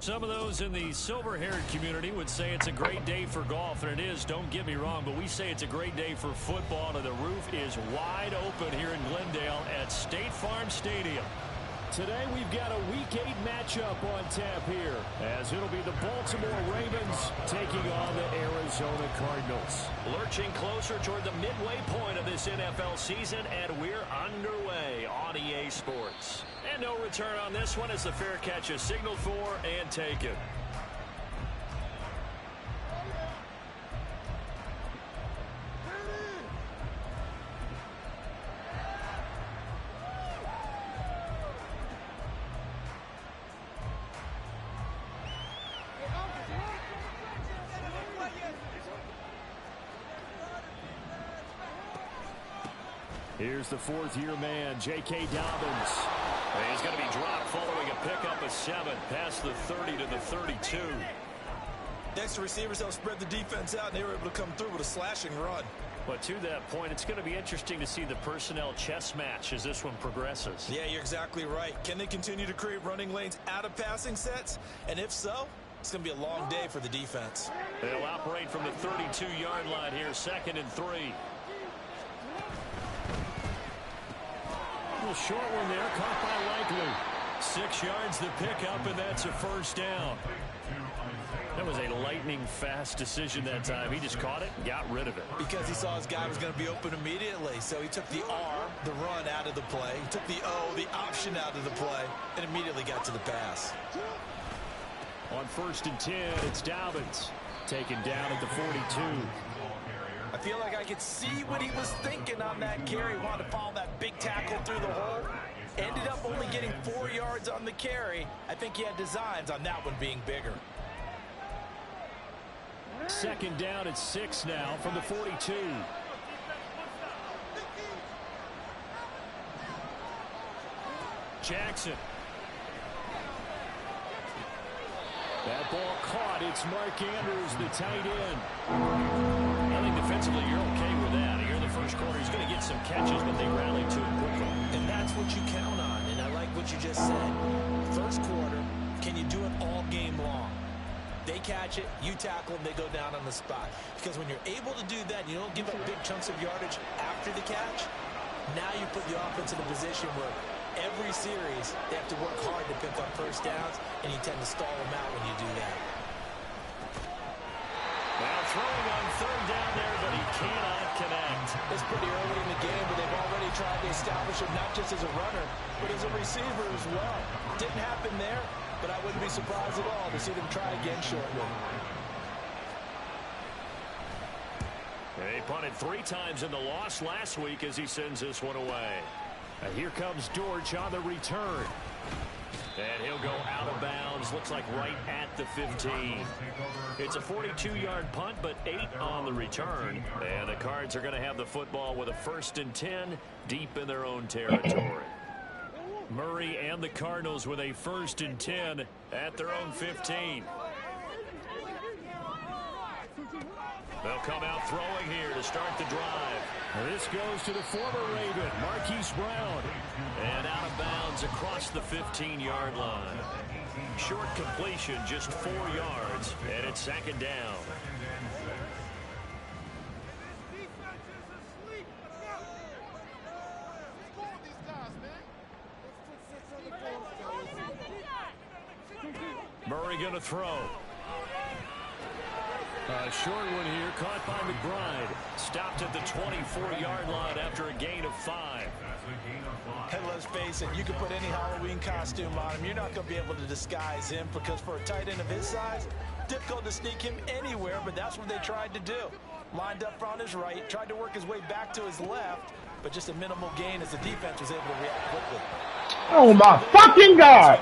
Some of those in the silver-haired community would say it's a great day for golf, and it is, don't get me wrong, but we say it's a great day for football, and the roof is wide open here in Glendale at State Farm Stadium. Today we've got a Week 8 matchup on tap here, as it'll be the Baltimore Ravens taking on the Arizona Cardinals. Lurching closer toward the midway point of this NFL season, and we're underway on EA Sports. And no return on this one as the fair catch is signaled for and taken. Here's the fourth-year man, J.K. Dobbins. He's going to be dropped following a pickup of 7 past the 30 to the 32. Next, the receivers helped spread the defense out, and they were able to come through with a slashing run. But to that point, it's going to be interesting to see the personnel chess match as this one progresses. Yeah, you're exactly right. Can they continue to create running lanes out of passing sets? And if so, it's going to be a long day for the defense. They'll operate from the 32-yard line here, 2nd and 3. A short one there, caught by Likely. 6 yards the pickup, and that's a first down. That was a lightning-fast decision that time. He just caught it and got rid of it. Because he saw his guy was going to be open immediately. So he took the R, the run, out of the play. He took the O, the option, out of the play, and immediately got to the pass. On 1st and 10, it's Dobbins. Taken down at the 42. I feel like I could see what he was thinking on that carry. Wanted to follow that big tackle through the hole. Ended up only getting 4 yards on the carry. I think he had designs on that one being bigger. 2nd down at 6 now from the 42. Jackson. That ball caught. It's Mark Andrews, the tight end. I think defensively you're okay with that. Here in the first quarter, he's going to get some catches, but they rallied to it quickly. And that's what you count on. And I like what you just said. First quarter, can you do it all game long? They catch it, you tackle them, they go down on the spot. Because when you're able to do that, you don't give up big chunks of yardage after the catch. Now you put the offense in a position where every series they have to work hard to pick up first downs, and you tend to stall them out when you do that. Now throwing on 3rd down there, but he cannot connect. It's pretty early in the game, but they've already tried to establish him not just as a runner, but as a receiver as well. Didn't happen there, but I wouldn't be surprised at all to see them try again shortly. They punted 3 times in the loss last week as he sends this one away. And here comes Dortch on the return. And he'll go out of bounds, looks like right at the 15. It's a 42-yard punt, but 8 on the return. And the Cards are going to have the football with a 1st and 10 deep in their own territory. Murray and the Cardinals with a 1st and 10 at their own 15. They'll come out throwing here to start the drive. This goes to the former Raven, Marquise Brown. And out of bounds across the 15-yard line. Short completion, just 4 yards, and it's 2nd down. Murray going to throw. A short one here, caught by McBride. Stopped at the 24-yard line after a gain of 5. And let's face it, you can put any Halloween costume on him. You're not going to be able to disguise him, because for a tight end of his size, difficult to sneak him anywhere, but that's what they tried to do. Lined up on his right, tried to work his way back to his left, but just a minimal gain as the defense was able to react quickly. Oh my fucking God!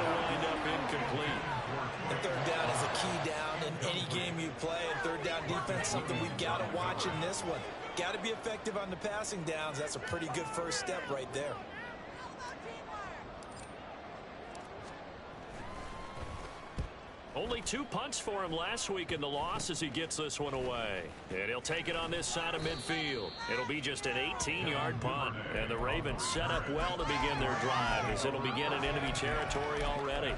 And 3rd down is a key down in any game you play, and 3rd down defense, something we've got to watch in this one. Got to be effective on the passing downs. That's a pretty good first step right there. Only 2 punts for him last week in the loss as he gets this one away. And he'll take it on this side of midfield. It'll be just an 18-yard punt. And the Ravens set up well to begin their drive as it'll begin in enemy territory already.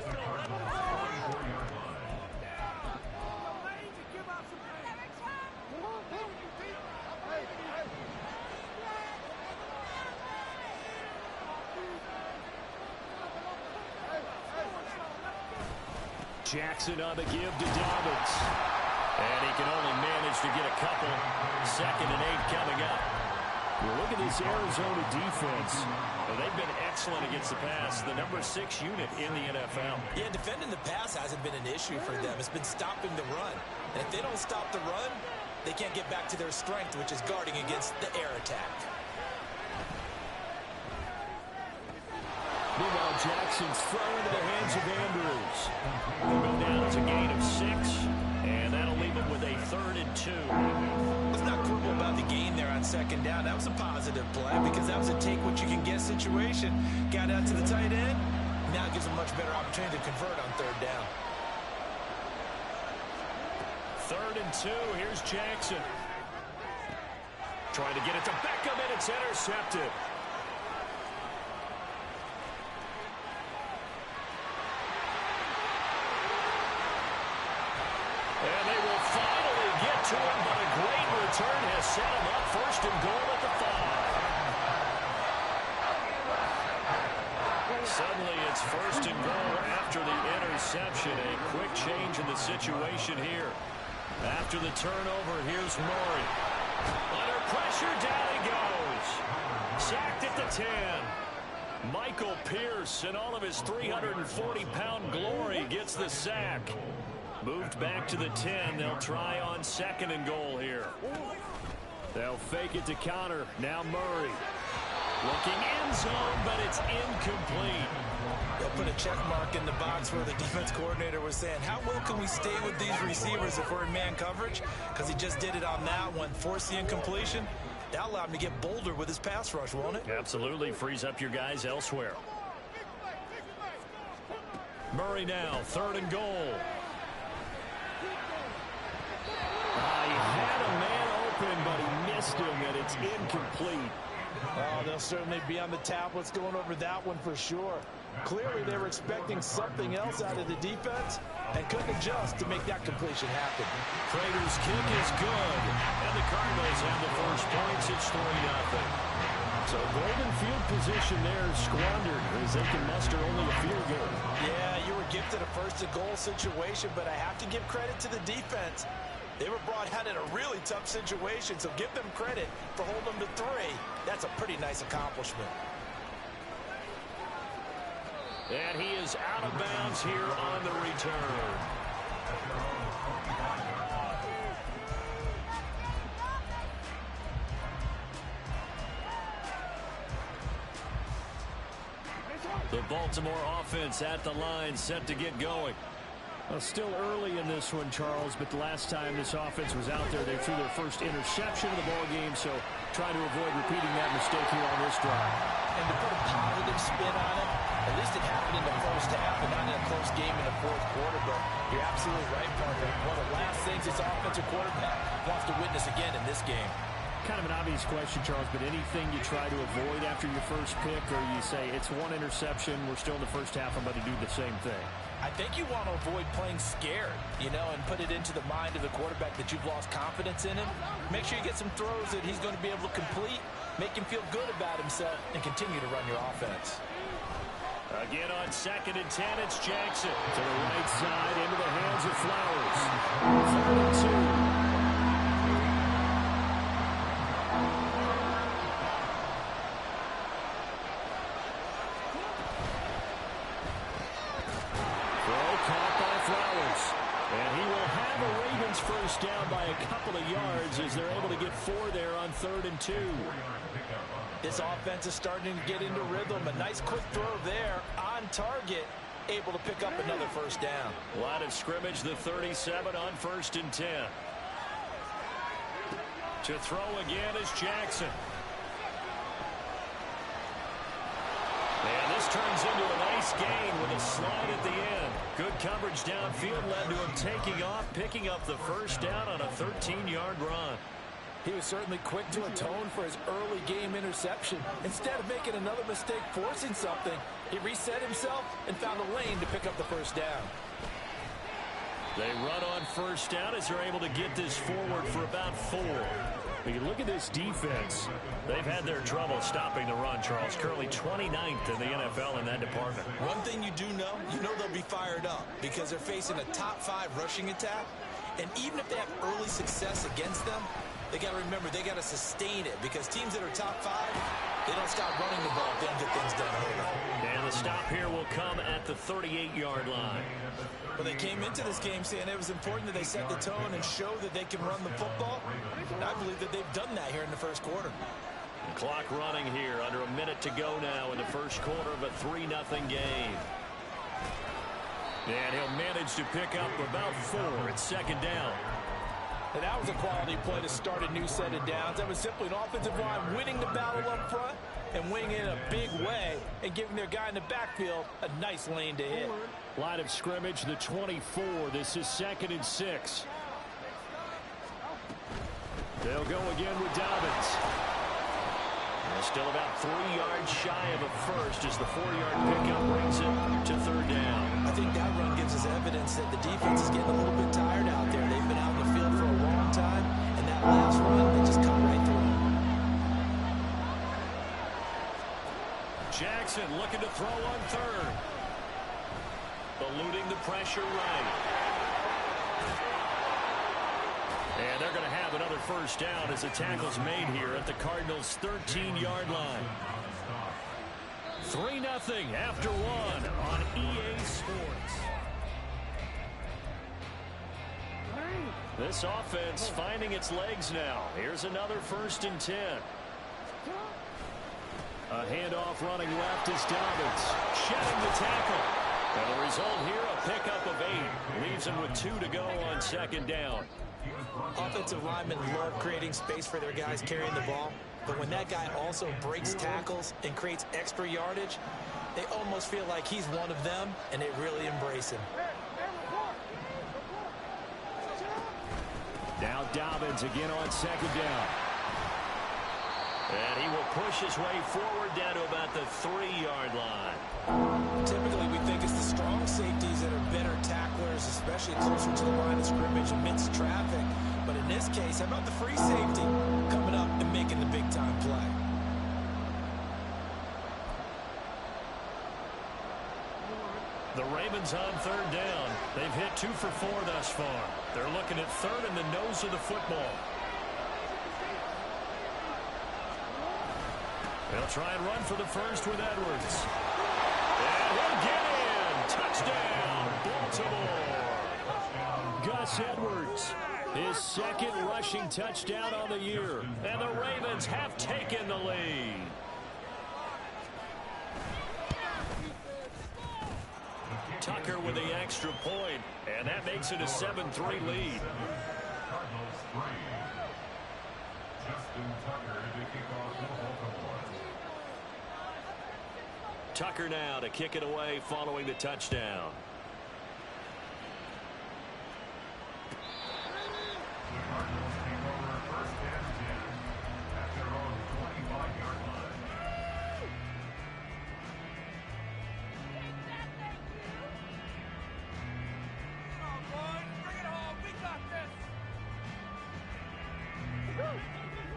Jackson on the give to Dobbins. And he can only manage to get a couple. 2nd and 8 coming up. Well, look at this Arizona defense. Well, they've been excellent against the pass. The number 6 unit in the NFL. Yeah, defending the pass hasn't been an issue for them. It's been stopping the run. And if they don't stop the run, they can't get back to their strength, which is guarding against the air attack. Meanwhile, Jackson's throw into the hands of Andrews. He'll go down as a gain of 6. And that'll leave him with a 3rd and 2. Let's not quibble about the gain there on 2nd down. That was a positive play because that was a take-what-you-can-get situation. Got out to the tight end. Now it gives him a much better opportunity to convert on 3rd down. 3rd and 2. Here's Jackson. Trying to get it to Beckham, and it's intercepted. And they will finally get to him, but a great return has set him up. 1st and goal at the 5. Suddenly it's 1st and goal after the interception. A quick change in the situation here. After the turnover, here's Murray. Under pressure, down he goes. Sacked at the 10. Michael Pierce, in all of his 340-pound glory, gets the sack. Moved back to the 10. They'll try on 2nd and goal here. They'll fake it to counter. Now Murray. Looking end zone, but it's incomplete. They'll put a check mark in the box where the defense coordinator was saying, how well can we stay with these receivers if we're in man coverage? Because he just did it on that one. Force the incompletion. That allowed him to get bolder with his pass rush, won't it? Absolutely. Frees up your guys elsewhere. Murray now, 3rd and goal. He had a man open, but he missed him, and it's incomplete. Oh, they'll certainly be on the tablets going over that one for sure. Clearly, they were expecting something else out of the defense and couldn't adjust to make that completion happen. Prater's kick is good, and the Cardinals have the first points. It's 3-0. So golden field position there squandered as they can muster only a field goal. Yeah, you were gifted a 1st and goal situation, but I have to give credit to the defense. They were brought out in a really tough situation, so give them credit for holding them to 3. That's a pretty nice accomplishment. And he is out of bounds here on the return. The Baltimore offense at the line, set to get going. Well, still early in this one, Charles, but the last time this offense was out there, they threw their first interception of the ball game, so try to avoid repeating that mistake here on this drive. And to put a positive spin on it, at least it happened in the 1st half and not in a close game in the 4th quarter, but you're absolutely right, partner. One of the last things this offensive quarterback wants to witness again in this game. Kind of an obvious question, Charles, but anything you try to avoid after your first pick, or you say it's one interception, we're still in the 1st half, I'm about to do the same thing? I think you want to avoid playing scared, and put it into the mind of the quarterback that you've lost confidence in him. Make sure you get some throws that he's going to be able to complete, make him feel good about himself, and continue to run your offense. Again on 2nd and 10, it's Jackson. To the right side, into the hands of Flowers. 3rd and 2. First down by a couple of yards as they're able to get 4 there on 3rd and 2. This offense is starting to get into rhythm. A nice quick throw there on target, able to pick up another 1st down. Line of scrimmage, the 37 on 1st and 10. To throw again is Jackson. And this turns into a nice gain with a slide at the end. Good coverage downfield led to him taking off, picking up the 1st down on a 13-yard run. He was certainly quick to atone for his early game interception. Instead of making another mistake forcing something, he reset himself and found a lane to pick up the 1st down. They run on 1st down as they're able to get this forward for about 4. When you look at this defense, they've had their trouble stopping the run, Charles. Currently 29th in the NFL in that department. One thing you do know, they'll be fired up because they're facing a top 5 rushing attack. And even if they have early success against them, they got to remember they got to sustain it because teams that are top 5, they don't stop running the ball if they don't get things done early. And the stop here will come at the 38-yard line. But they came into this game saying it was important that they set the tone and show that they can run the football. And I believe that they've done that here in the first quarter. The clock running here, under a minute to go now in the first quarter of a 3-0 game. And he'll manage to pick up about 4 at second down. And that was a quality play to start a new set of downs. That was simply an offensive line winning the battle up front and winning it in a big way and giving their guy in the backfield a nice lane to hit. Line of scrimmage, the 24. This is 2nd and 6. They'll go again with Dobbins. They're still about 3 yards shy of a first as the 4-yard pickup brings it to 3rd down. I think that run gives us evidence that the defense is getting a little bit tired out there. They've been out in the field for a long time, and that last run, they just cut right through them. Jackson looking to throw on 3rd. Eluding the pressure right. And they're going to have another first down as the tackle's made here at the Cardinals' 13-yard line. 3-0 after 1 on EA Sports. This offense finding its legs now. Here's another 1st and 10. A handoff running left is Dobbins. Shedding the tackle. And the result here, a pickup of 8. Leaves him with 2 to go on 2nd down. Offensive linemen love creating space for their guys carrying the ball. But when that guy also breaks tackles and creates extra yardage, they almost feel like he's one of them, and they really embrace him. Now Dobbins again on 2nd down. And he will push his way forward down to about the 3-yard line. Typically, we think it's the strong safeties that are better tacklers, especially closer to the line of scrimmage amidst traffic. But in this case, how about the free safety coming up and making the big-time play? The Ravens on 3rd down. They've hit 2 for 4 thus far. They're looking at 3rd and the nose of the football. They'll try and run for the first with Edwards. And he'll get in. Touchdown, Baltimore. Gus Edwards, his 2nd rushing touchdown on the year. And the Ravens have taken the lead. Tucker with the extra point, and that makes it a 7-3 lead. Tucker now to kick it away following the touchdown.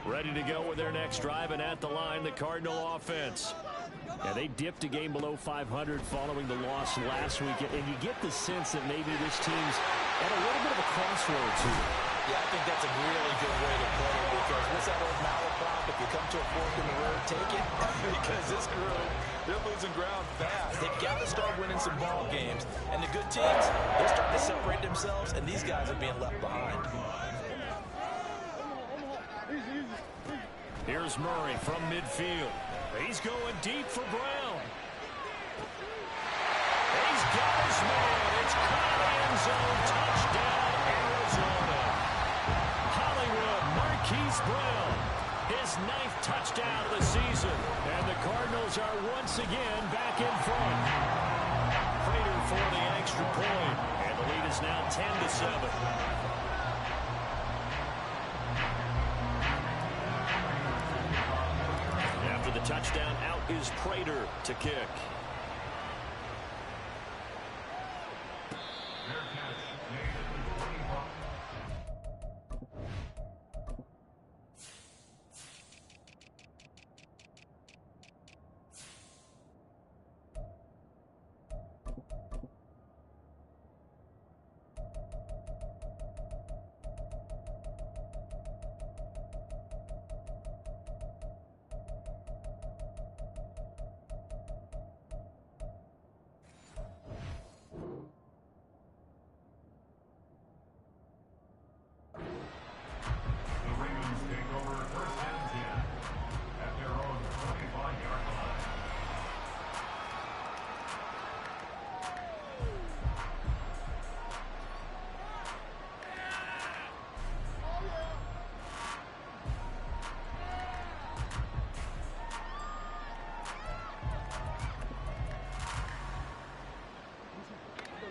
Ready to go with their next drive, and at the line, the Cardinal offense. Yeah, they dipped a game below 500 following the loss last week, and you get the sense that maybe this team's at a little bit of a crossroads here. Yeah, I think that's a really good way to put it because what's that old malaprop? If you come to a fork in the road, take it. Because this group, they're losing ground fast. They've got to start winning some ball games. And the good teams, they're starting to separate themselves, and these guys are being left behind. Here's Murray from midfield. He's going deep for Brown. He's got his man. It's caught in the end zone. Touchdown, Arizona. Hollywood Marquise Brown. His 9th touchdown of the season. And the Cardinals are once again back in front. Prater for the extra point. And the lead is now 10-7. The touchdown, out is Prater to kick.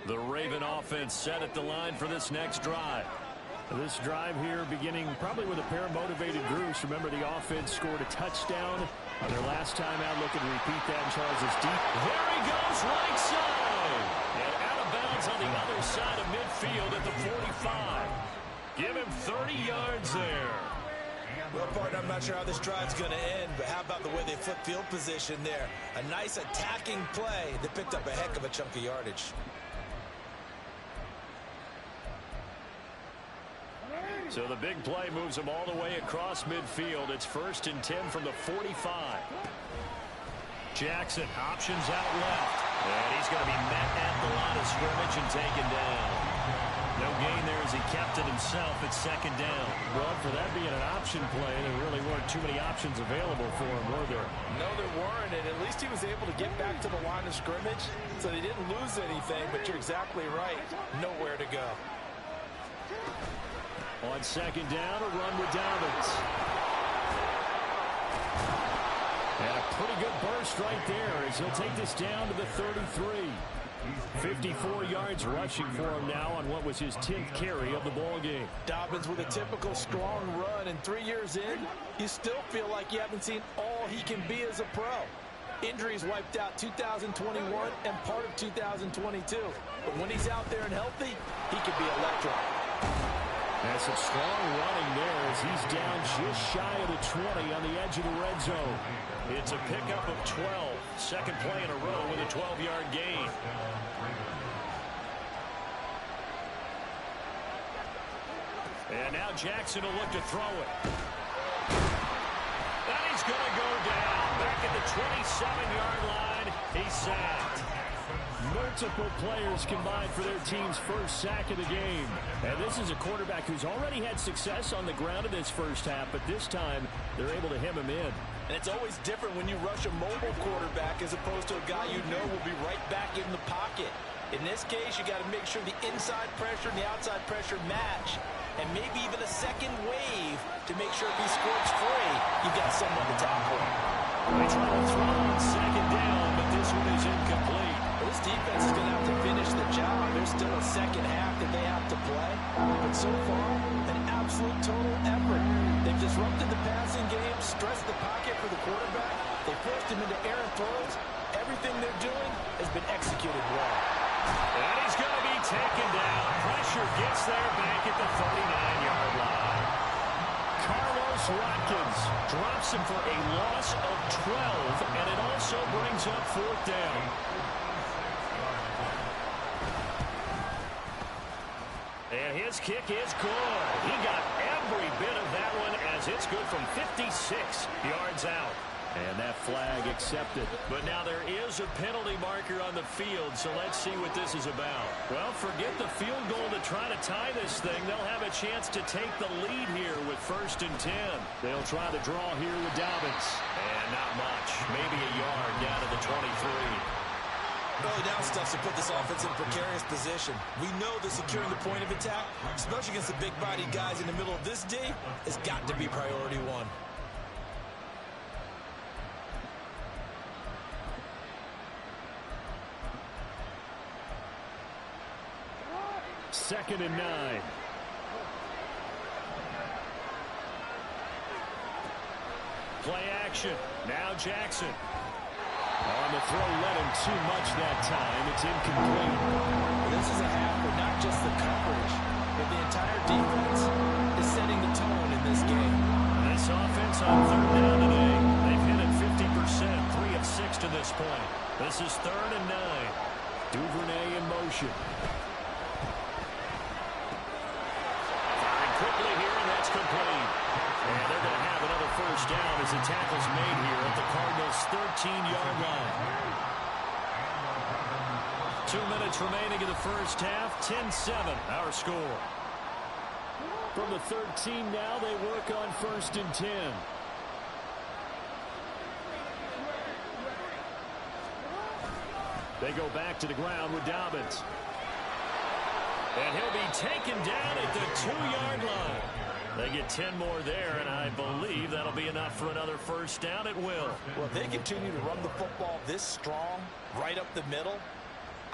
The Raven offense set at the line for this next drive. This drive here beginning probably with a pair of motivated groups. Remember, the offense scored a touchdown on their last time out. Looking to repeat that, and Charles is deep. There he goes, right side. And out of bounds on the other side of midfield at the 45. Give him 30 yards there. Well, partner, I'm not sure how this drive's going to end, but how about the way they flip field position there? A nice attacking play that picked up a heck of a chunk of yardage. So the big play moves him all the way across midfield. It's 1st and 10 from the 45. Jackson options out left. And he's going to be met at the line of scrimmage and taken down. No gain there as he kept it himself at 2nd down. Well, for that being an option play, there really weren't too many options available for him, were there? No, there weren't, and at least he was able to get back to the line of scrimmage, so they didn't lose anything, but you're exactly right. Nowhere to go. On 2nd down, a run with Dobbins. And a pretty good burst right there as he'll take this down to the 33. 54 yards rushing for him now on what was his 10th carry of the ball game. Dobbins with a typical strong run, and 3 years in, you still feel like you haven't seen all he can be as a pro. Injuries wiped out 2021 and part of 2022. But when he's out there and healthy, he can be electric. That's some strong running there as he's down just shy of the 20 on the edge of the red zone. It's a pickup of 12. Second play in a row with a 12-yard gain. And now Jackson will look to throw it. And he's going to go down. Back at the 27-yard line. He's sacked. Multiple players combined for their team's first sack of the game. And this is a quarterback who's already had success on the ground in this first half, but this time they're able to hem him in. And it's always different when you rush a mobile quarterback as opposed to a guy you know will be right back in the pocket. In this case, you got to make sure the inside pressure and the outside pressure match, and maybe even a second wave to make sure if he scores free, you got someone to tackle. They try to throw on 2nd down, but this one is incomplete. This defense is going to have to finish the job. There's still a second half that they have to play. But so far, an absolute total effort. They've disrupted the passing game, stressed the pocket for the quarterback. They forced him into errant throws. Everything they're doing has been executed well. And he's going to be taken down. Pressure gets there back at the 39-yard line. Carlos Watkins drops him for a loss of 12, and it also brings up 4th down. And his kick is good. He got every bit of that one as it's good from 56 yards out. And that flag accepted. But now there is a penalty marker on the field, so let's see what this is about. Well, forget the field goal to try to tie this thing. They'll have a chance to take the lead here with 1st and 10. They'll try to draw here with Dobbins. And not much. Maybe a yard down to the 23. Early down stuff to put this offense in a precarious position. We know that securing the point of attack, especially against the big-bodied guys in the middle of this D, has got to be priority one. 2nd and 9. Play action. Now Jackson. On the throw, led him too much that time. It's incomplete. This is a half where not just the coverage, but the entire defense is setting the tone in this game. This offense on 3rd down today, they've hit it 50%, 3 of 6 to this point. This is 3rd and 9. Duvernay in motion. Firing quickly here, and that's complete. And they're going to have another 1st down as the tackle's made here at the Cardinals' 13-yard line. 2 minutes remaining in the first half, 10-7, our score. From the 13 now, they work on 1st and 10. They go back to the ground with Dobbins. And he'll be taken down at the 2-yard line. They get 10 more there, and I believe that'll be enough for another 1st down at will. Well, if they continue to run the football this strong, right up the middle,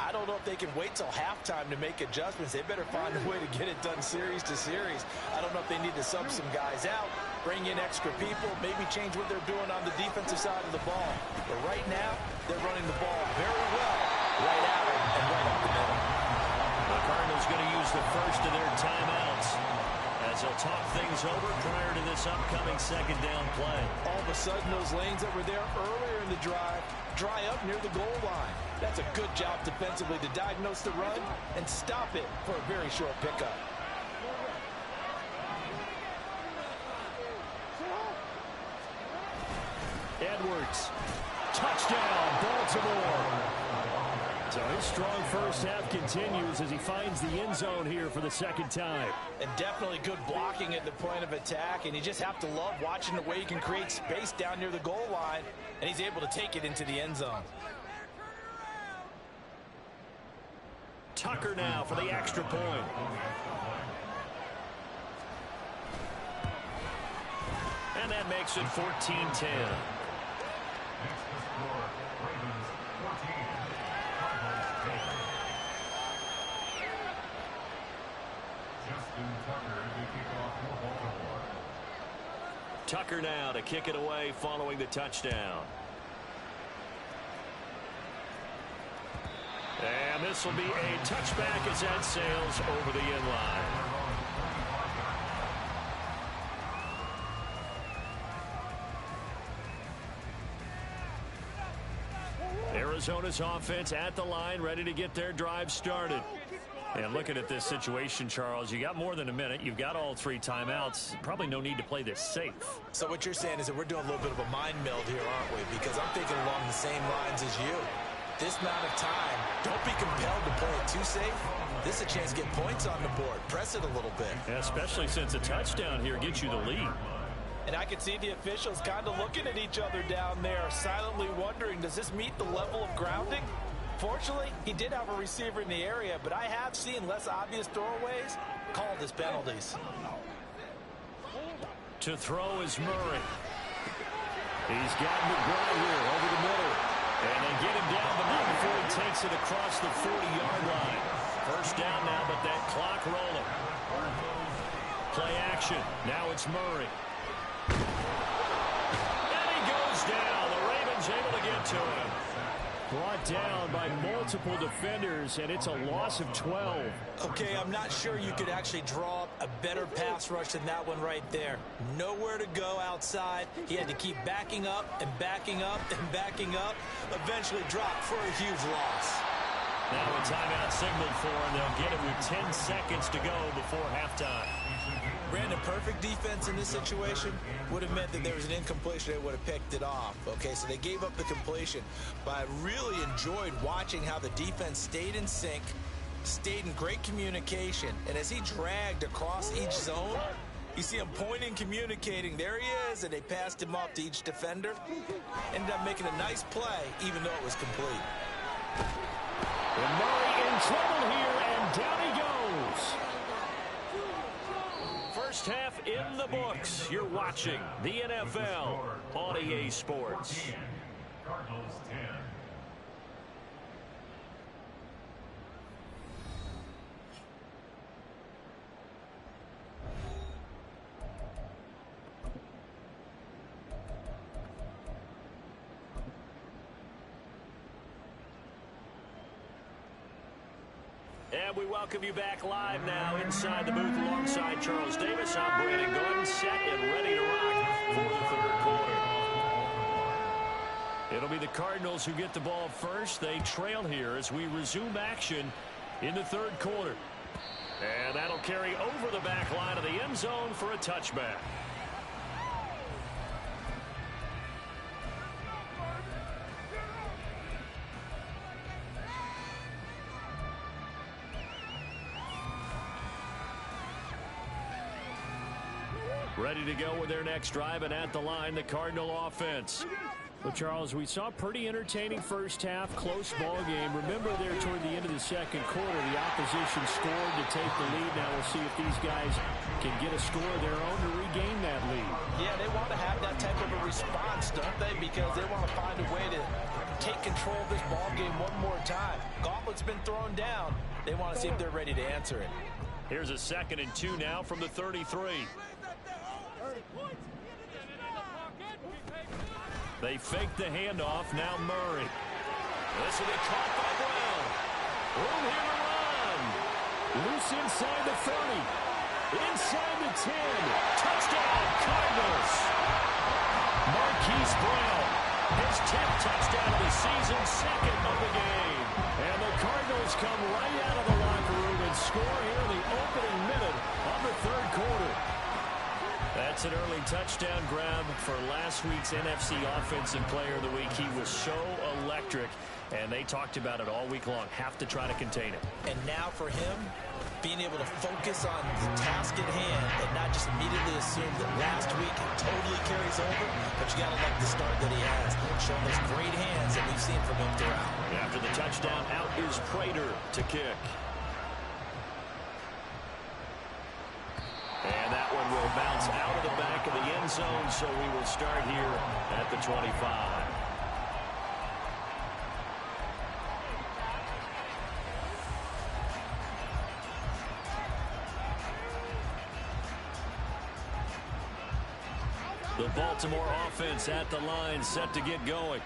I don't know if they can wait till halftime to make adjustments. They better find a way to get it done series to series. I don't know if they need to sub some guys out, bring in extra people, maybe change what they're doing on the defensive side of the ball. But right now, they're running the ball very well right out and right up the middle. The Cardinals going to use the first of their timeouts as they'll talk things over prior to this upcoming second down play. All of a sudden, those lanes that were there earlier in the drive dry up near the goal line. That's a good job defensively to diagnose the run and stop it for a very short pickup. Edwards. Touchdown, Baltimore. So his strong first half continues as he finds the end zone here for the second time. And definitely good blocking at the point of attack, and you just have to love watching the way he can create space down near the goal line, and he's able to take it into the end zone. Tucker now for the extra point. And that makes it 14-10. Tucker now to kick it away following the touchdown. And this will be a touchback as that sails over the end line. Arizona's offense at the line, ready to get their drive started. And looking at this situation, Charles, you got more than a minute. You've got all three timeouts. Probably no need to play this safe. So what you're saying is that we're doing a little bit of a mind meld here, aren't we? Because I'm thinking along the same lines as you. This amount of time, don't be compelled to play it too safe. This is a chance to get points on the board. Press it a little bit. Yeah, especially since a touchdown here gets you the lead. And I can see the officials kind of looking at each other down there, silently wondering, does this meet the level of grounding? Fortunately, he did have a receiver in the area, but I have seen less obvious throwaways called as penalties. To throw is Murray. He's got McBride here over the middle. And they get him down, but not before he takes it across the 40-yard line. First down now, but that clock rolling. Play action. Now it's Murray. And he goes down. The Ravens able to get to him. Brought down by multiple defenders, and it's a loss of 12. Okay, I'm not sure you could actually draw up a better pass rush than that one right there. Nowhere to go outside. He had to keep backing up and backing up and backing up. Eventually dropped for a huge loss. Now a timeout signaled for, and they'll get it with 10 seconds to go before halftime. Brandon, perfect defense in this situation would have meant that there was an incompletion. They would have picked it off. Okay, so they gave up the completion. But I really enjoyed watching how the defense stayed in sync, stayed in great communication. And as he dragged across each zone, you see him pointing, communicating. There he is, and they passed him off to each defender. Ended up making a nice play, even though it was complete. And Murray in trouble here, and down he goes. First half in the books. You're watching the NFL on EA Sports. Cardinals 10. And we welcome you back live now inside the booth alongside Charles Davis. I'm Brandon Gordon, set and ready to rock for the third quarter. It'll be the Cardinals who get the ball first. They trail here as we resume action in the third quarter. And that'll carry over the back line of the end zone for a touchback. Ready to go with their next drive, and at the line, the Cardinal offense. Well, Charles, we saw a pretty entertaining first half, close ball game. Remember there toward the end of the second quarter, the opposition scored to take the lead. Now we'll see if these guys can get a score of their own to regain that lead. Yeah, they want to have that type of a response, don't they? Because they want to find a way to take control of this ball game one more time. Gauntlet's been thrown down. They want to see if they're ready to answer it. Here's a 2nd and 2 now from the 33. They fake the handoff. Now Murray. This will be caught by Brown. Room here to run. Loose inside the 30. Inside the 10. Touchdown, Cardinals. Marquise Brown. His 10th touchdown of the season, 2nd of the game. And the Cardinals come right out of the locker room and score here in the opening minute of the 3rd quarter. That's an early touchdown grab for last week's NFC Offensive Player of the Week. He was so electric, and they talked about it all week long. Have to try to contain it. And now for him, being able to focus on the task at hand and not just immediately assume that last week totally carries over, but you got to like the start that he has, showing those great hands that we've seen from him throughout. After the touchdown, out is Prater to kick. And that one will bounce out of the back of the end zone, so we will start here at the 25. The Baltimore offense at the line, set to get going.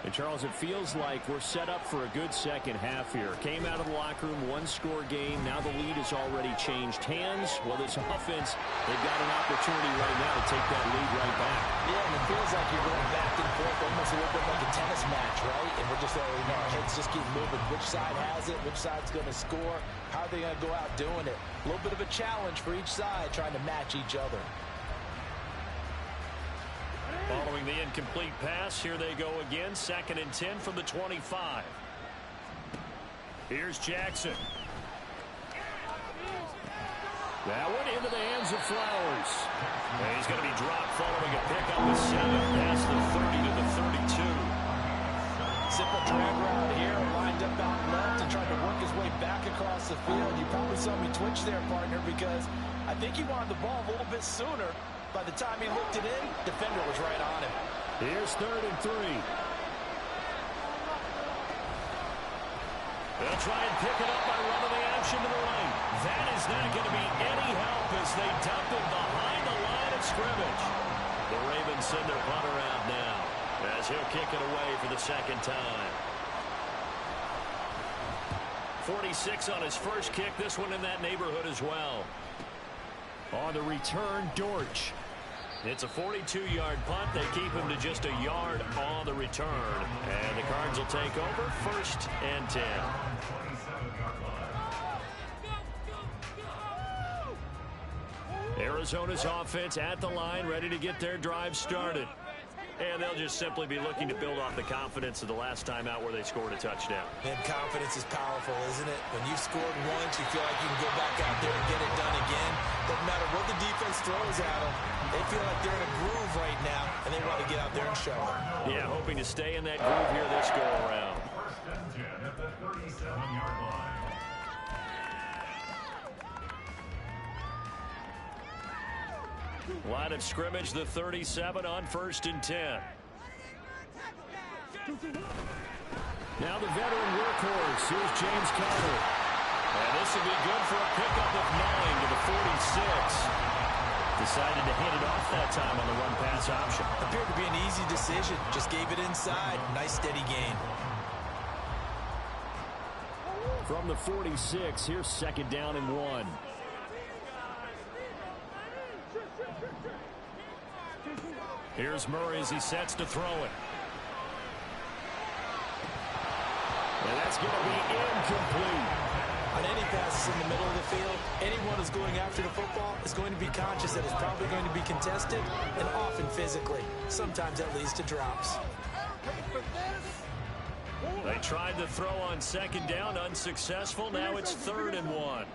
And, Charles, it feels like we're set up for a good second half here. Came out of the locker room, one-score game. Now the lead has already changed hands. Well, this offense, they've got an opportunity right now to take that lead right back. Yeah, and it feels like you're going back and forth almost a little bit like a tennis match, right? And we're just already know our heads just keep moving. Which side has it? Which side's going to score? How are they going to go out doing it? A little bit of a challenge for each side trying to match each other. Following the incomplete pass, here they go again. 2nd and 10 from the 25. Here's Jackson. That one into the hands of Flowers. And he's going to be dropped following a pickup of 7 past the 30 to the 32. Simple drag route here, lined up out left and trying to work his way back across the field. You probably saw me twitch there, partner, because I think he wanted the ball a little bit sooner. By the time he looked it in, defender was right on him. Here's 3rd and 3. They'll try and pick it up by running the action to the right. That is not going to be any help as they dump it behind the line of scrimmage. The Ravens send their punter out now as he'll kick it away for the 2nd time. 46 on his first kick. This one in that neighborhood as well. On the return, Dortch. It's a 42-yard punt. They keep him to just a yard on the return. And the Cards will take over 1st and 10. Arizona's offense at the line, ready to get their drive started. And they'll just simply be looking to build off the confidence of the last time out where they scored a touchdown. And confidence is powerful, isn't it? When you've scored once, you feel like you can go back out there and get it done again. Doesn't matter what the defense throws at them. They feel like they're in a groove right now, and they want to get out there and show it. Yeah, hoping to stay in that groove here this go-around. 1st and 10 at the 37-yard line. Line of scrimmage, the 37 on 1st and 10. Now the veteran workhorse. Here's James Conner. And this will be good for a pickup of 9 to the 46. Decided to hand it off that time on the run-pass option. Appeared to be an easy decision. Just gave it inside. Nice, steady gain. From the 46, here's 2nd down and 1. Here's Murray as he sets to throw it. And that's going to be incomplete. On any passes in the middle of the field, anyone who's going after the football is going to be conscious that it's probably going to be contested and often physically. Sometimes that leads to drops. They tried to throw on 2nd down, unsuccessful. Now it's 3rd and 1.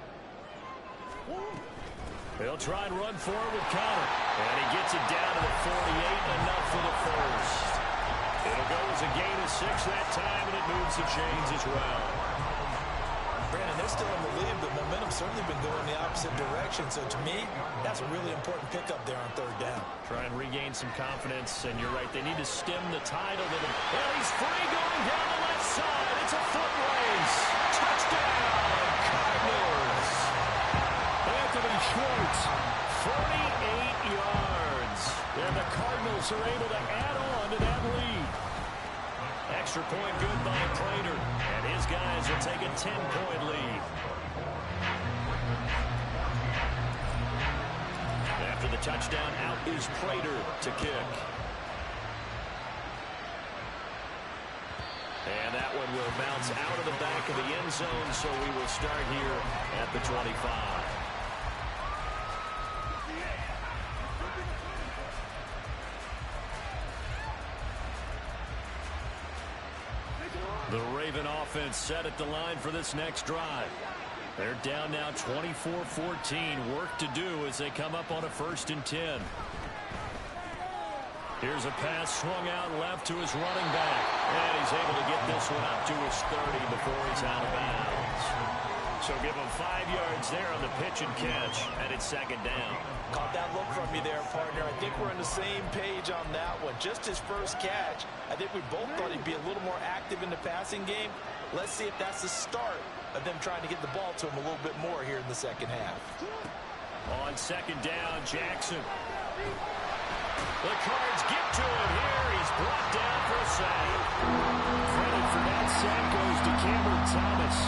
They'll try and run forward with Conner. And he gets it down to the 48, enough for the first. It'll go as a gain of 6 that time, and it moves the chains as well. Brandon, they're still in the lead, but momentum's certainly been going the opposite direction. So to me, that's a really important pickup there on 3rd down. Try and regain some confidence, and you're right, they need to stem the tide a little. And he's free going Giants are able to add on to that lead. Extra point good by Prater. And his guys will take a 10-point lead. After the touchdown, out is Prater to kick. And that one will bounce out of the back of the end zone, so we will start here at the 25. The Raven offense set at the line for this next drive. They're down now 24-14. Work to do as they come up on a 1st and 10. Here's a pass swung out left to his running back. And he's able to get this one up to his 30 before he's out of bounds. So give him 5 yards there on the pitch and catch, and it's 2nd down. Caught that look from you there, partner. I think we're on the same page on that one. Just his first catch. I think we both thought he'd be a little more active in the passing game. Let's see if that's the start of them trying to get the ball to him a little bit more here in the 2nd half. On 2nd down, Jackson. The Cards get to him here. He's brought down for a sack. Credit for that sack goes to Cameron Thomas.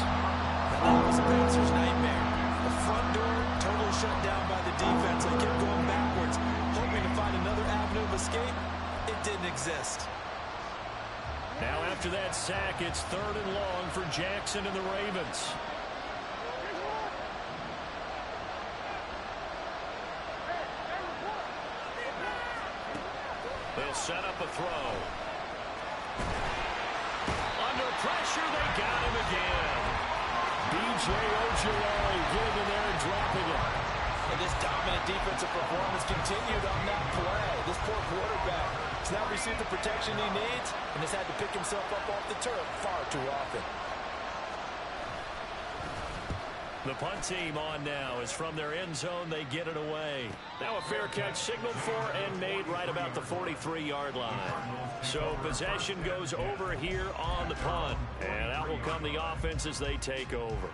That was a bouncer's nightmare. The front door totally shut down by the defense. They kept going backwards, hoping to find another avenue of escape. It didn't exist. Now after that sack, it's 3rd and long for Jackson and the Ravens. They'll set up a throw. Under pressure, they got him again. B.J. Ojulari getting in there and dropping it. And this dominant defensive performance continued on that play. This poor quarterback has not received the protection he needs and has had to pick himself up off the turf far too often. The punt team on now is from their end zone. They get it away. Now a fair catch signaled for and made right about the 43-yard line. So possession goes over here on the punt. And out will come the offense as they take over.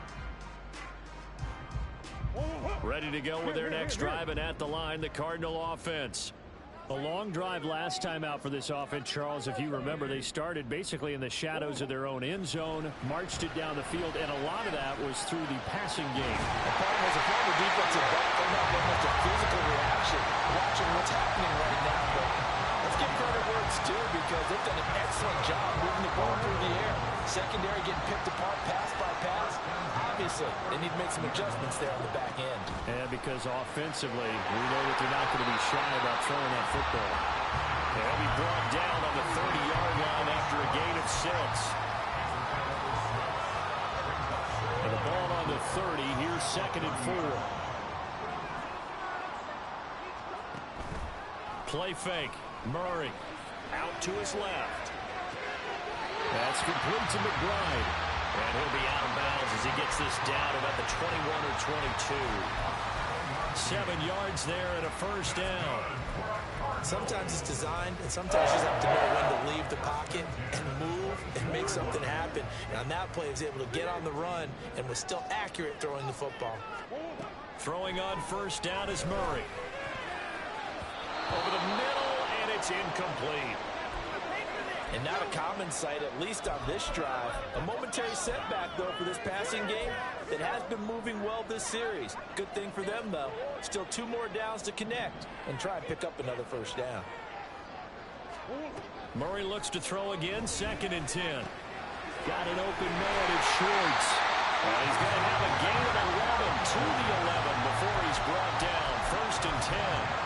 Ready to go with their next drive, and at the line, the Cardinal offense. A long drive last time out for this offense, Charles. If you remember, they started basically in the shadows of their own end zone, marched it down the field, and a lot of that was through the passing game. The problem was a former defensive back. They're not getting much of physical reaction watching what's happening right now. But let's give credit where it's due because they've done an excellent job moving the ball through the air. Secondary getting picked apart pass by pass. Obviously, they need to make some adjustments there on the back end. And because offensively, we know that they're not going to be shy about throwing that football. They'll be brought down on the 30-yard line after a gain of 6. And the ball on the 30. Here's 2nd and 4. Play fake. Murray out to his left. That's complete to McBride. And he'll be out of bounds as he gets this down about the 21 or 22. 7 yards there and a 1st down. Sometimes it's designed, and sometimes you just have to know when to leave the pocket and move and make something happen. And on that play, he was able to get on the run and was still accurate throwing the football. Throwing on 1st down is Murray. Over the middle, and it's incomplete. And not a common sight, at least on this drive. A momentary setback, though, for this passing game that has been moving well this series. Good thing for them, though. Still 2 more downs to connect and try and pick up another 1st down. Murray looks to throw again, 2nd and 10. Got an open man at Schwartz. He's going to have a gain of 11 to the 11 before he's brought down. 1st and 10.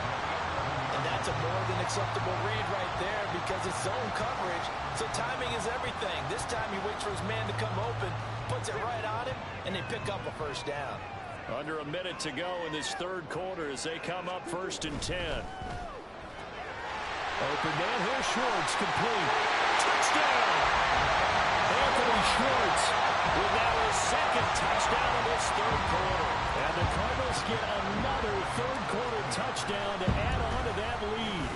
And that's a more than acceptable read right there because it's zone coverage, so timing is everything. This time he waits for his man to come open, puts it right on him, and they pick up a 1st down. Under a minute to go in this 3rd quarter as they come up 1st and 10. Open man, here's Schwartz, complete. Touchdown! Anthony Schwartz with now his 2nd touchdown of this 3rd quarter. And the Cardinals get another 3rd quarter touchdown to add on to that lead.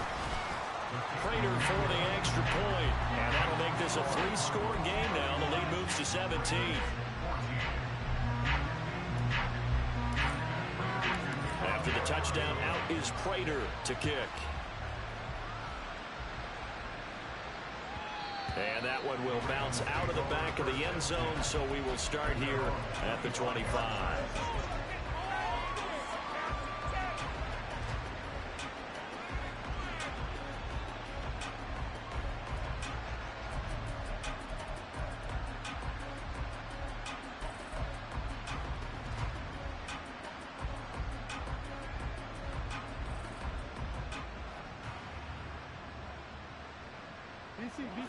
Prater for the extra point. And that'll make this a 3-score game now. The lead moves to 17. After the touchdown, out is Prater to kick. And that one will bounce out of the back of the end zone, so we will start here at the 25.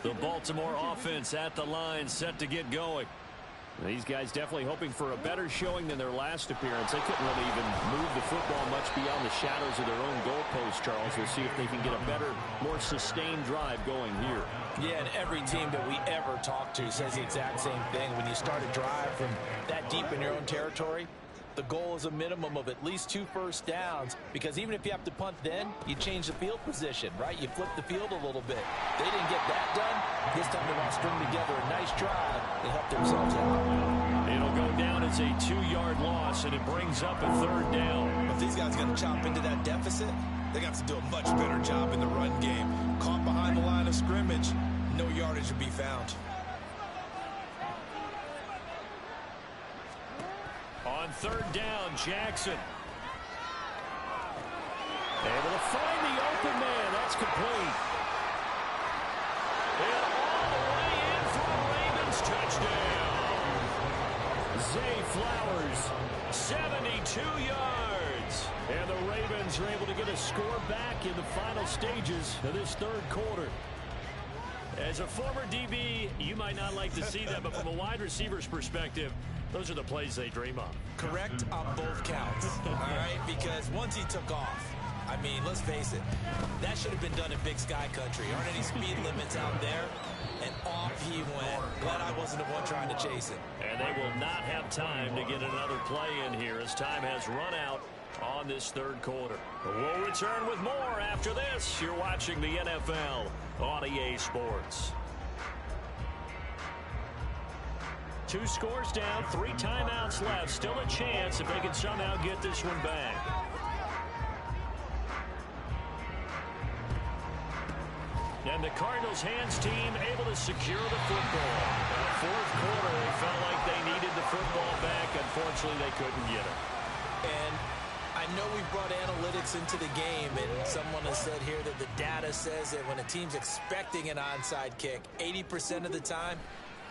The Baltimore offense at the line, set to get going. These guys definitely hoping for a better showing than their last appearance. They couldn't really even move the football much beyond the shadows of their own goalpost, Charles. We'll see if they can get a better, more sustained drive going here. Yeah, and every team that we ever talk to says the exact same thing. When you start a drive from that deep in your own territory, the goal is a minimum of at least 2 first downs, because even if you have to punt then, you change the field position, right? You flip the field a little bit. They didn't get that done. This time they want to string together a nice drive and help themselves out. It'll go down as a 2-yard loss, and it brings up a 3rd down. If these guys are going to chop into that deficit, they're going to have to do a much better job in the run game. Caught behind the line of scrimmage, no yardage to be found. On 3rd down, Jackson. Able to find the open man. That's complete. And all the way in for a Ravens touchdown. Zay Flowers, 72 yards. And the Ravens are able to get a score back in the final stages of this 3rd quarter. As a former DB, you might not like to see that, but from a wide receiver's perspective, those are the plays they dream of. Correct on both counts, all right? Because once he took off, I mean, let's face it, that should have been done in Big Sky Country. Aren't any speed limits out there? And off he went. Glad I wasn't the one trying to chase it. And they will not have time to get another play in here as time has run out on this 3rd quarter. We'll return with more after this. You're watching the NFL on EA Sports. 2 scores down, 3 timeouts left. Still a chance if they can somehow get this one back. And the Cardinals' hands team able to secure the football. 4th quarter, they felt like they needed the football back. Unfortunately, they couldn't get it. And I know we've brought analytics into the game, and someone has said here that the data says that when a team's expecting an onside kick, 80% of the time,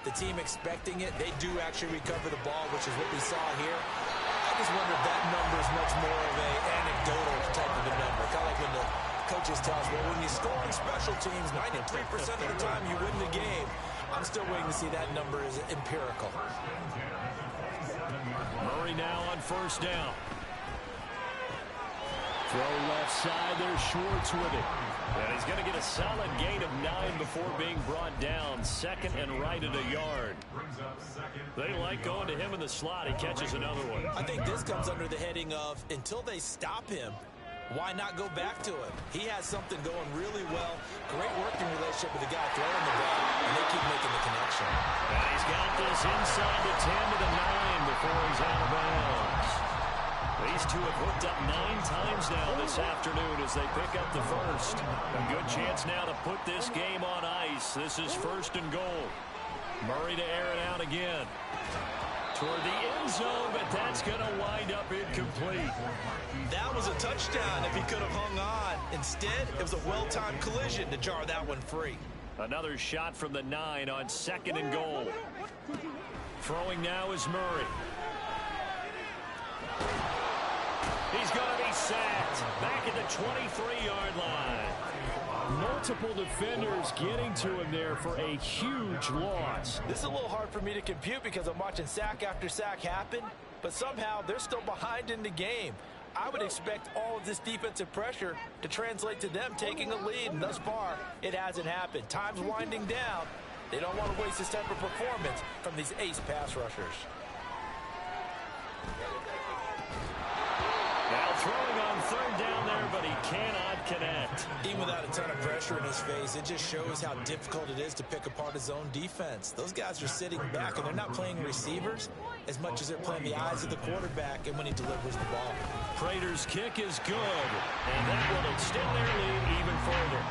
the team expecting it, they do actually recover the ball, which is what we saw here. I just wonder if that number is much more of an anecdotal type of a number. Kind of like when the coaches tell us, well, when you score on special teams, 93% of the time you win the game. I'm still waiting to see that number is empirical. Murray now on 1st down. Throw left side, there's Schwartz with it. And he's going to get a solid gain of 9 before being brought down. 2nd and right at a yard. They like going to him in the slot. He catches another one. I think this comes under the heading of, until they stop him, why not go back to him? He has something going really well. Great working relationship with the guy throwing the ball, and they keep making the connection. And he's got this inside the 10 to the 9 before he's out of bounds. These two have hooked up 9 times now this afternoon as they pick up the first. A good chance now to put this game on ice. This is 1st and goal. Murray to air it out again. Toward the end zone, but that's going to wind up incomplete. That was a touchdown if he could have hung on. Instead, it was a well-timed collision to jar that one free. Another shot from the 9 on 2nd and goal. Throwing now is Murray. He's going to be sacked back at the 23-yard line. Multiple defenders getting to him there for a huge loss. This is a little hard for me to compute because I'm watching sack after sack happen, but somehow they're still behind in the game. I would expect all of this defensive pressure to translate to them taking a lead, and thus far, it hasn't happened. Time's winding down. They don't want to waste this type of performance from these ace pass rushers. Now throwing on 3rd down there, but he cannot connect. Even without a ton of pressure in his face, it just shows how difficult it is to pick apart his own defense. Those guys are sitting back, and they're not playing receivers as much as they're playing the eyes of the quarterback and when he delivers the ball. Prater's kick is good, and that will extend their lead even further.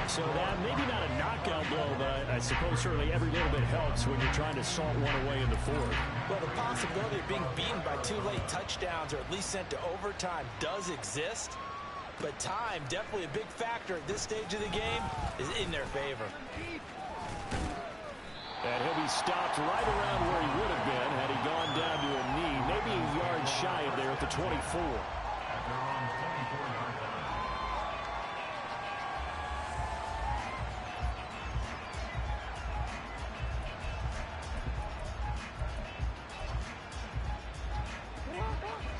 So that maybe not a knockout blow, but I suppose certainly every little bit helps when you're trying to salt one away in the fourth. Well, the possibility of being beaten by 2 late touchdowns or at least sent to overtime does exist. But time, definitely a big factor at this stage of the game, is in their favor. And he'll be stopped right around where he would have been had he gone down to a knee, maybe a yard shy of there at the 24.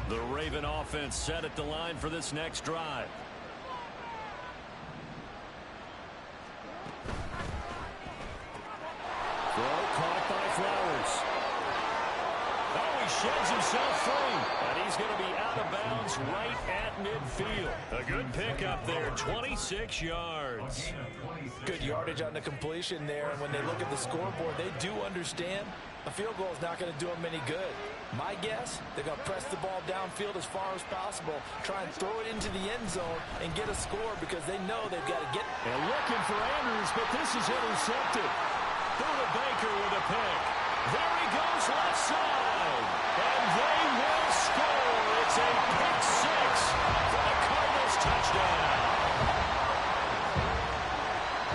The Raven offense set at the line for this next drive. Throw caught by Flowers. Oh, he sheds himself free. And he's going to be out of bounds right at midfield. A good pickup there, 26 yards. Good yardage on the completion there. And when they look at the scoreboard, they do understand a field goal is not going to do them any good. My guess, they're going to press the ball downfield as far as possible, try and throw it into the end zone and get a score because they know they've got to get. And looking for Andrews, but this is intercepted. Buda Baker with a pick. There he goes left side. And they will score. It's a pick six for the Cardinals touchdown.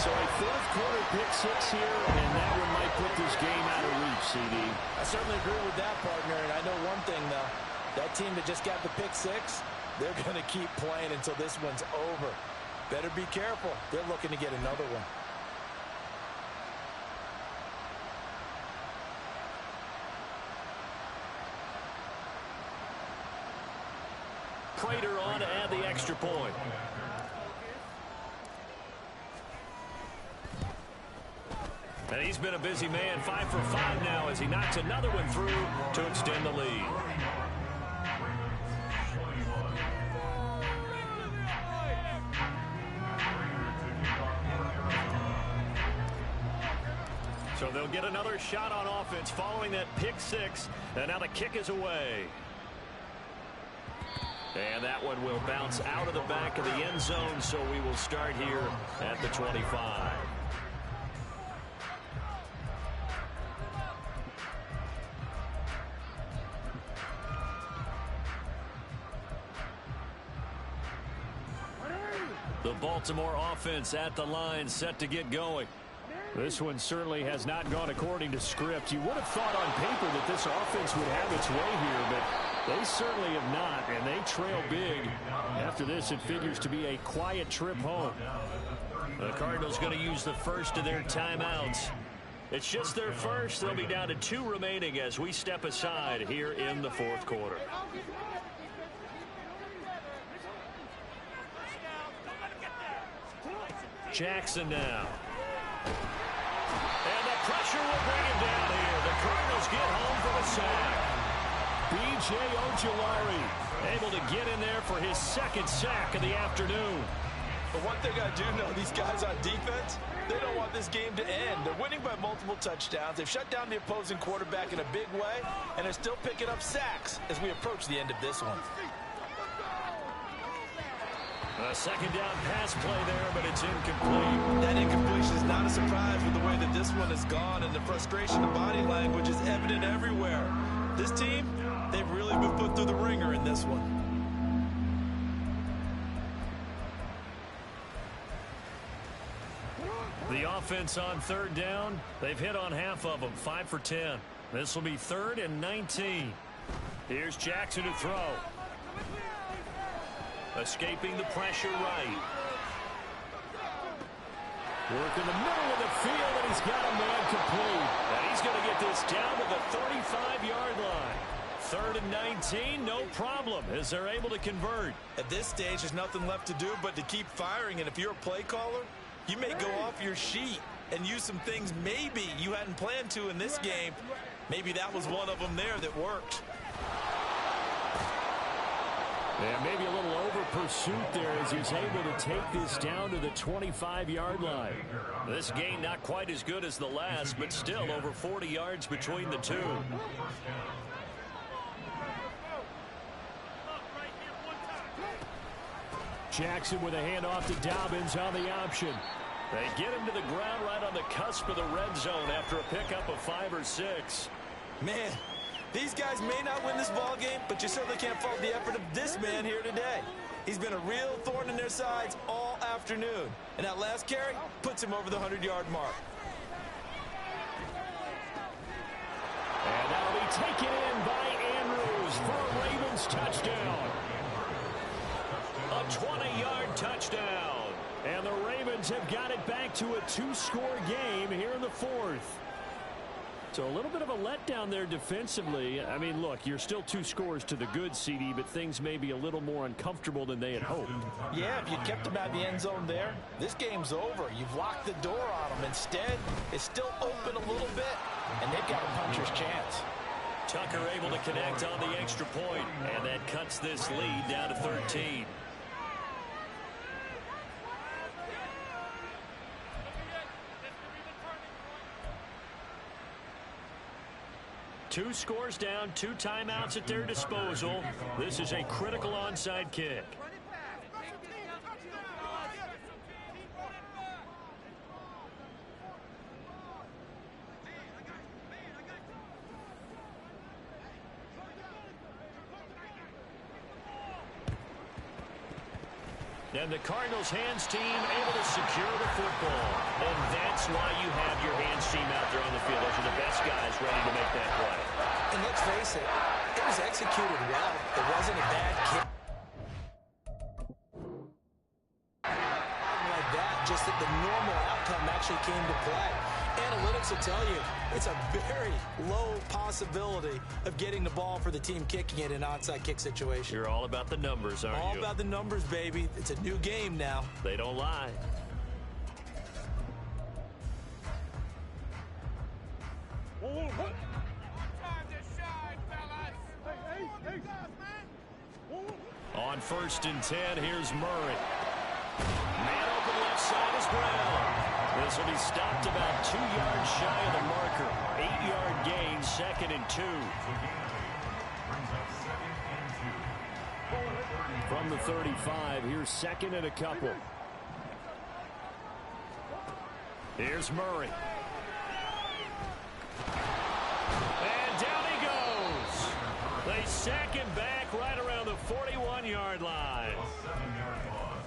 So a fourth quarter pick six here, and that one might put this game out of reach, CD. I certainly agree with that, partner. And I know one thing, though. That team that just got the pick six, they're going to keep playing until this one's over. Better be careful. They're looking to get another one. Prater on to add the extra point. And he's been a busy man, 5 for 5 now as he knocks another one through to extend the lead. So they'll get another shot on offense following that pick six. And now the kick is away. And that one will bounce out of the back of the end zone, so we will start here at the 25. The Baltimore offense at the line, set to get going. This one certainly has not gone according to script. You would have thought on paper that this offense would have its way here, but they certainly have not, and they trail big. After this, it figures to be a quiet trip home. The Cardinals going to use the first of their timeouts. It's just their first. They'll be down to 2 remaining as we step aside here in the fourth quarter. Jackson now. And the pressure will bring him down here. The Cardinals get home for the sack. B.J. Ojulari able to get in there for his second sack of the afternoon. But one thing I do know, these guys on defense, they don't want this game to end. They're winning by multiple touchdowns. They've shut down the opposing quarterback in a big way, and they're still picking up sacks as we approach the end of this one. A second down pass play there, but it's incomplete. That incompletion is not a surprise with the way that this one has gone, and the frustration of body language is evident everywhere. This team, they've really been put through the ringer in this one. The offense on third down, they've hit on half of them, 5 for 10. This will be 3rd and 19. Here's Jackson to throw. Escaping the pressure right. Work in the middle of the field, and he's got a man complete. And he's going to get this down to the 35-yard line. 3rd and 19, no problem, as they're able to convert. At this stage, there's nothing left to do but to keep firing, and if you're a play caller, you may go off your sheet and use some things maybe you hadn't planned to in this game. Maybe that was one of them there that worked. And maybe a little over pursuit there as he's able to take this down to the 25-yard line. This game not quite as good as the last, but still over 40 yards between the two. Jackson with a handoff to Dobbins on the option. They get him to the ground right on the cusp of the red zone after a pickup of 5 or 6. Man, these guys may not win this ball game, but you certainly can't fault the effort of this man here today. He's been a real thorn in their sides all afternoon. And that last carry puts him over the 100-yard mark. And that'll be taken in by Andrews for a Ravens touchdown. A 20-yard touchdown. And the Ravens have got it back to a 2-score game here in the 4th. So a little bit of a letdown there defensively. I mean, look, you're still 2 scores to the good, CD, but things may be a little more uncomfortable than they had hoped. Yeah, if you kept them out of the end zone there, this game's over. You've locked the door on them. Instead, it's still open a little bit, and they've got a puncher's chance. Tucker able to connect on the extra point, and that cuts this lead down to 13. Two scores down, 2 timeouts at their disposal. This is a critical onside kick. And the Cardinals' hands team able to secure the football. And that's why you have your hands team out there on the field. Those are the best guys ready to make that play. And let's face it, it was executed well. It wasn't a bad kick. Like that, just that the normal outcome actually came to play. Analytics will tell you it's a very low possibility of getting the ball for the team kicking it in an onside kick situation. You're all about the numbers, aren't you? All about the numbers, baby. It's a new game now. They don't lie. On 1st and 10, here's Murray. Man open left side is Brown. This will be stopped about 2 yards shy of the marker. 8-yard gain, 2nd and 2. From the 35, here's 2nd and a couple. Here's Murray. And down he goes. They sack him back right around the 41-yard line.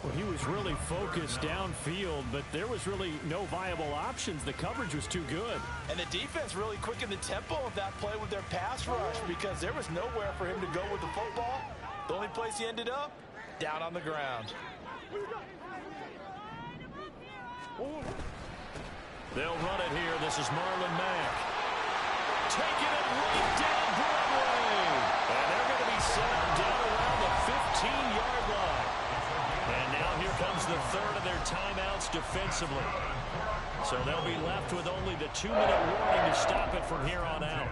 Well, he was really focused downfield, but there was really no viable options. The coverage was too good. And the defense really quickened the tempo of that play with their pass rush because there was nowhere for him to go with the football. The only place he ended up, down on the ground. They'll run it here. This is Marlon Mack. Taking it right down Broadway. And they're going to be set down around the 15-yard line. And now here comes the 3rd of their timeouts defensively. So they'll be left with only the 2-minute warning to stop it from here on out.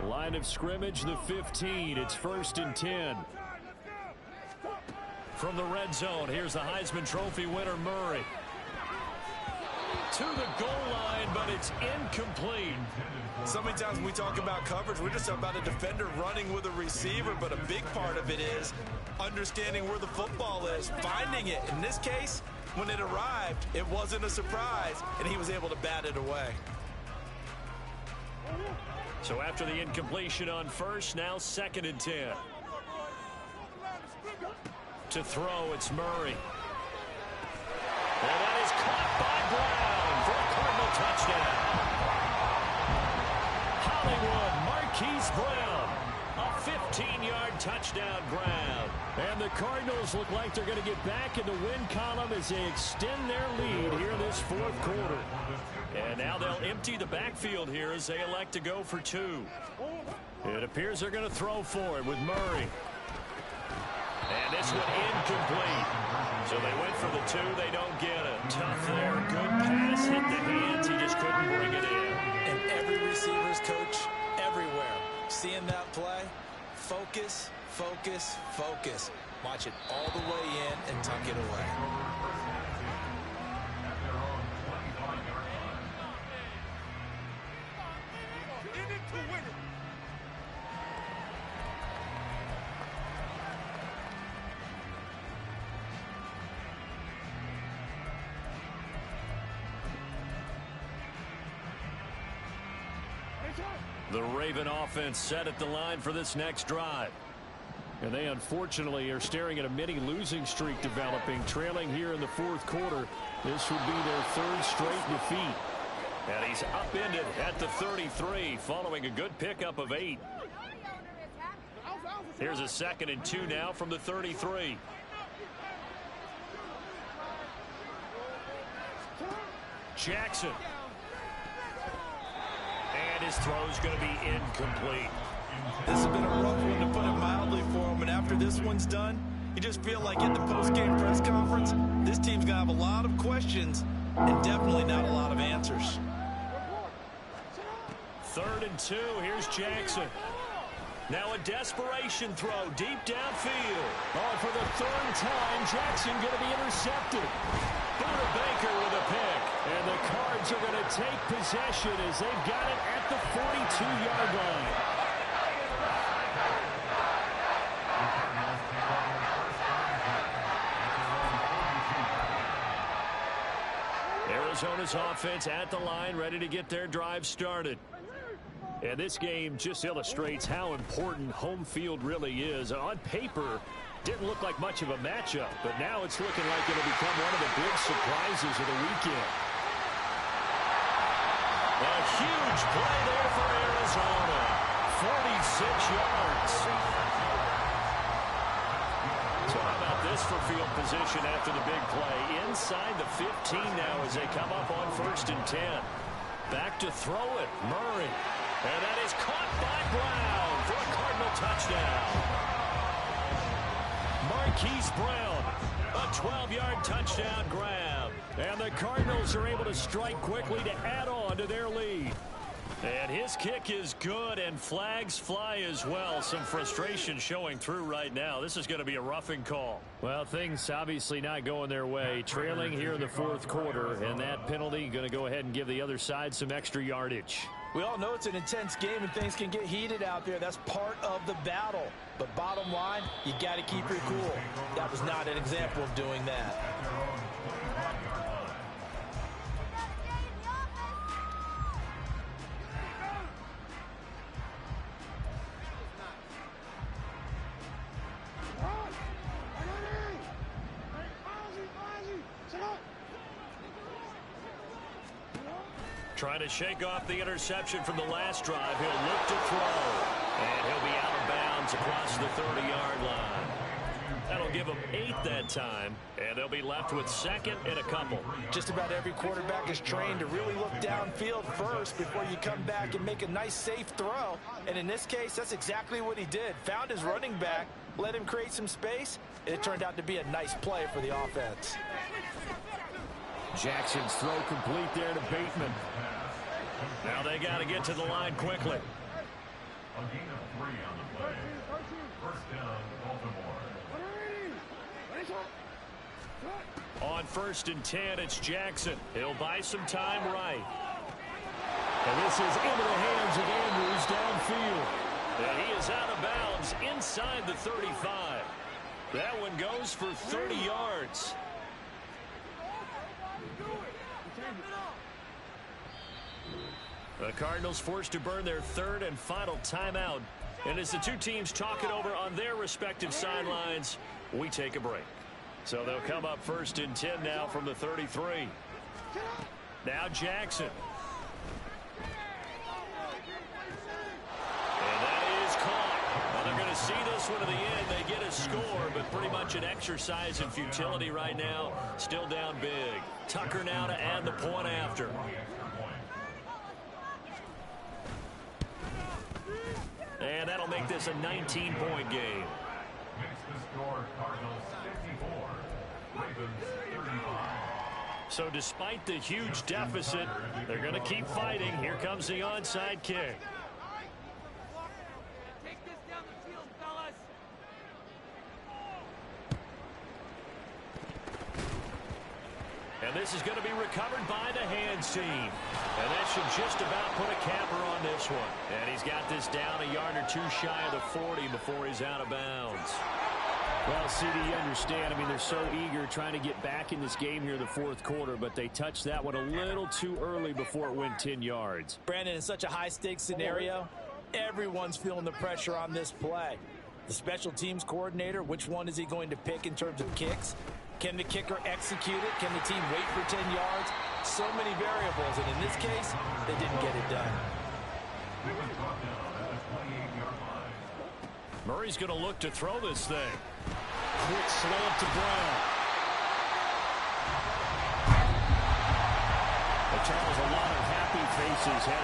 Line of scrimmage, the 15. It's 1st and 10. From the red zone, here's the Heisman Trophy winner, Murray. To the goal line, but it's incomplete. So many times when we talk about coverage, we're just about a defender running with a receiver, but a big part of it is understanding where the football is, finding it. In this case, when it arrived, it wasn't a surprise, and he was able to bat it away. So after the incompletion on 1st, now 2nd and 10. To throw, it's Murray. And that is caught by Brown for a Cardinal touchdown. Hollywood Marquise Brown. A 15-yard touchdown, Brown. And the Cardinals look like they're going to get back in the win column as they extend their lead here this 4th quarter. And now they'll empty the backfield here as they elect to go for 2. It appears they're going to throw for it with Murray. And this one incomplete. So they went for the 2. They don't get it. Tough there. Good pass. Hit the hands. He just couldn't bring it in. And every receiver's coach everywhere. Seeing that play, focus, focus, focus. Watch it all the way in and tuck it away. The Raven offense set at the line for this next drive. And they unfortunately are staring at a mini losing streak developing, trailing here in the fourth quarter. This would be their third straight defeat. And he's upended at the 33 following a good pickup of 8. Here's a 2nd and 2 now from the 33. Jackson. And his throw's going to be incomplete. This has been a rough one, to put it mildly, for him. And after this one's done, you just feel like in the post-game press conference, this team's going to have a lot of questions and definitely not a lot of answers. 3rd and 2. Here's Jackson. Now a desperation throw deep downfield. Oh, for the 3rd time, Jackson going to be intercepted. Buda Baker with a pick. And the Cards are going to take possession as they've got it at the 42-yard line. Arizona's offense at the line, ready to get their drive started. And this game just illustrates how important home field really is. On paper, didn't look like much of a matchup, but now it's looking like it'll become one of the big surprises of the weekend. A huge play there for Arizona. 46 yards. So how about this for field position after the big play? Inside the 15 now as they come up on 1st and 10. Back to throw it, Murray. And that is caught by Brown for a Cardinal touchdown. Marquise Brown, a 12-yard touchdown grab. And the Cardinals are able to strike quickly to add on to their lead. And his kick is good, and flags fly as well. Some frustration showing through right now. This is going to be a roughing call. Well, things obviously not going their way. Trailing here in the fourth quarter, and that penalty going to go ahead and give the other side some extra yardage. We all know it's an intense game and things can get heated out there. That's part of the battle. But bottom line, you got to keep your cool. That was not an example of doing that. Trying to shake off the interception from the last drive. He'll look to throw. And he'll be out of bounds across the 30-yard line. That'll give them 8 that time. And they'll be left with 2nd and a couple. Just about every quarterback is trained to really look downfield first before you come back and make a nice, safe throw. And in this case, that's exactly what he did. Found his running back, let him create some space. It turned out to be a nice play for the offense. Jackson's throw complete there to Bateman. Now they got to get to the line quickly. A gain of 3 on the play. 1st down, Baltimore. On 1st and 10, it's Jackson. He'll buy some time right. And this is into the hands of Andrews downfield. And he is out of bounds inside the 35. That one goes for 30 yards. The Cardinals forced to burn their 3rd and final timeout. And as the two teams talk it over on their respective sidelines, we take a break. So they'll come up 1st and 10 now from the 33. Now Jackson. And that is caught. Well, they're going to see this one to the end. They get a score, but pretty much an exercise in futility right now. Still down big. Tucker now to add the point after. And that'll make this a 19-point game. Makes the score Cardinals 54, Ravens 35. So despite the huge deficit, they're going to keep fighting. Here comes the onside kick. Take this down the field, fellas. And this is going to be recovered by the hands team. And that should just about put a capper on this one. And he's got this down a yard or two shy of the 40 before he's out of bounds. Well, CD, you understand. I mean, they're so eager trying to get back in this game here in the fourth quarter, but they touched that one a little too early before it went 10 yards. Brandon, in such a high-stakes scenario, Everyone's feeling the pressure on this play. The special teams coordinator, which one is he going to pick in terms of kicks? Can the kicker execute it? Can the team wait for 10 yards? So many variables, and in this case, they didn't get it done. Murray's going to look to throw this thing. Quick slant to Brown. But Charles, a lot of happy faces headed